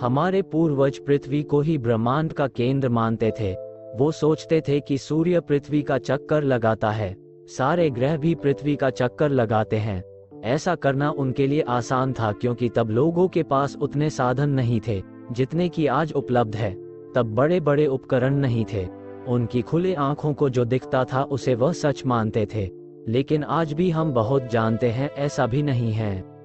हमारे पूर्वज पृथ्वी को ही ब्रह्मांड का केंद्र मानते थे। वो सोचते थे कि सूर्य पृथ्वी का चक्कर लगाता है, सारे ग्रह भी पृथ्वी का चक्कर लगाते हैं। ऐसा करना उनके लिए आसान था क्योंकि तब लोगों के पास उतने साधन नहीं थे जितने कि आज उपलब्ध है। तब बड़े बड़े उपकरण नहीं थे। उनकी खुले आंखों को जो दिखता था उसे वह सच मानते थे। लेकिन आज भी हम बहुत जानते हैं ऐसा भी नहीं है।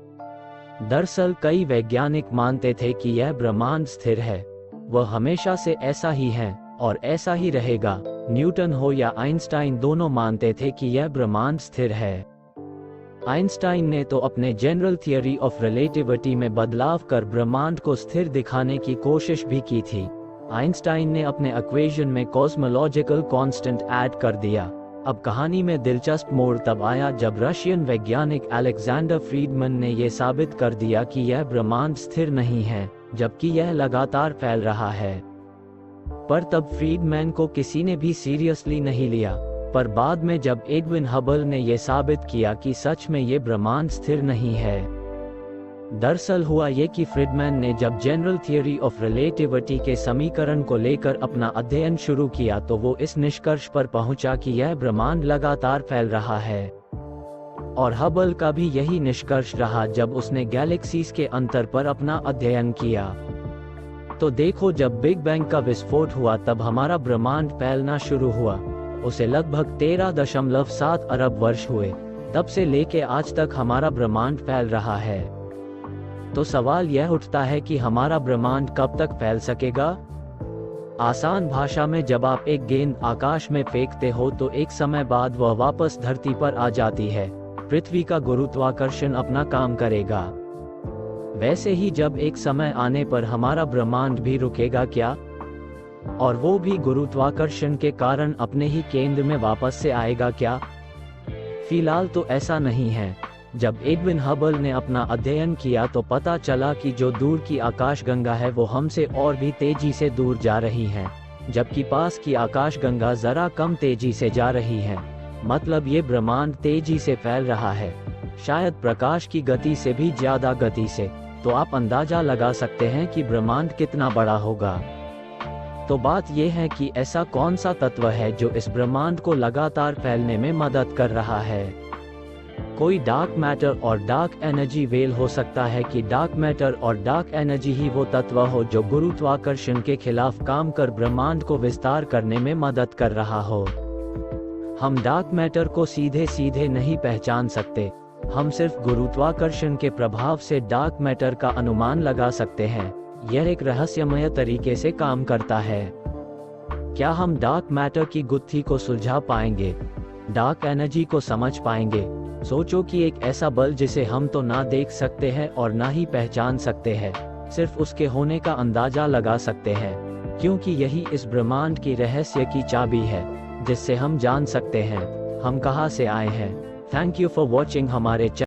दरअसल कई वैज्ञानिक मानते थे कि यह ब्रह्मांड स्थिर है, वह हमेशा से ऐसा ही है और ऐसा ही रहेगा। न्यूटन हो या आइंस्टाइन दोनों मानते थे कि यह ब्रह्मांड स्थिर है। आइंस्टाइन ने तो अपने जनरल थियरी ऑफ रिलेटिविटी में बदलाव कर ब्रह्मांड को स्थिर दिखाने की कोशिश भी की थी। आइंस्टाइन ने अपने इक्वेशन में कॉस्मोलॉजिकल कांस्टेंट ऐड कर दिया। अब कहानी में दिलचस्प मोड़ तब आया जब रशियन वैज्ञानिक अलेक्जेंडर फ्रीडमैन ने यह साबित कर दिया कि यह ब्रह्मांड स्थिर नहीं है, जबकि यह लगातार फैल रहा है। पर तब फ्रीडमैन को किसी ने भी सीरियसली नहीं लिया। पर बाद में जब एडविन हबल ने यह साबित किया कि सच में ये ब्रह्मांड स्थिर नहीं है। दरअसल हुआ ये कि फ्रीडमैन ने जब जनरल थियरी ऑफ रिलेटिविटी के समीकरण को लेकर अपना अध्ययन शुरू किया तो वो इस निष्कर्ष पर पहुंचा कि यह ब्रह्मांड लगातार फैल रहा है। और हबल का भी यही निष्कर्ष रहा जब उसने गैलेक्सीज के अंतर पर अपना अध्ययन किया। तो देखो, जब बिग बैंग का विस्फोट हुआ तब हमारा ब्रह्मांड फैलना शुरू हुआ। उसे लगभग 13.7 अरब वर्ष हुए। तब से लेके आज तक हमारा ब्रह्मांड फैल रहा है। तो सवाल यह उठता है कि हमारा ब्रह्मांड कब तक फैल सकेगा? आसान भाषा में, जब आप एक गेंद आकाश में फेंकते हो तो एक समय बाद वह वापस धरती पर आ जाती है। पृथ्वी का गुरुत्वाकर्षण अपना काम करेगा। वैसे ही जब एक समय आने पर हमारा ब्रह्मांड भी रुकेगा क्या? और वो भी गुरुत्वाकर्षण के कारण अपने ही केंद्र में वापस से आएगा क्या? फिलहाल तो ऐसा नहीं है। जब एडविन हबल ने अपना अध्ययन किया तो पता चला कि जो दूर की आकाशगंगा है वो हमसे और भी तेजी से दूर जा रही है, जबकि पास की आकाशगंगा जरा कम तेजी से जा रही है। मतलब ये ब्रह्मांड तेजी से फैल रहा है, शायद प्रकाश की गति से भी ज्यादा गति से। तो आप अंदाजा लगा सकते हैं कि ब्रह्मांड कितना बड़ा होगा। तो बात यह है कि ऐसा कौन सा तत्व है जो इस ब्रह्मांड को लगातार फैलने में मदद कर रहा है? कोई डार्क मैटर और डार्क एनर्जी वेल हो सकता है कि डार्क मैटर और डार्क एनर्जी ही वो तत्व हो जो गुरुत्वाकर्षण के खिलाफ काम कर ब्रह्मांड को विस्तार करने में मदद कर रहा हो। हम डार्क मैटर को सीधे सीधे नहीं पहचान सकते, हम सिर्फ गुरुत्वाकर्षण के प्रभाव से डार्क मैटर का अनुमान लगा सकते हैं। यह एक रहस्यमय तरीके से काम करता है। क्या हम डार्क मैटर की गुत्थी को सुलझा पाएंगे? डार्क एनर्जी को समझ पाएंगे? सोचो कि एक ऐसा बल जिसे हम तो ना देख सकते हैं और ना ही पहचान सकते हैं, सिर्फ उसके होने का अंदाजा लगा सकते हैं, क्योंकि यही इस ब्रह्मांड की रहस्य की चाबी है जिससे हम जान सकते हैं हम कहां से आए हैं। थैंक यू फॉर वॉचिंग हमारे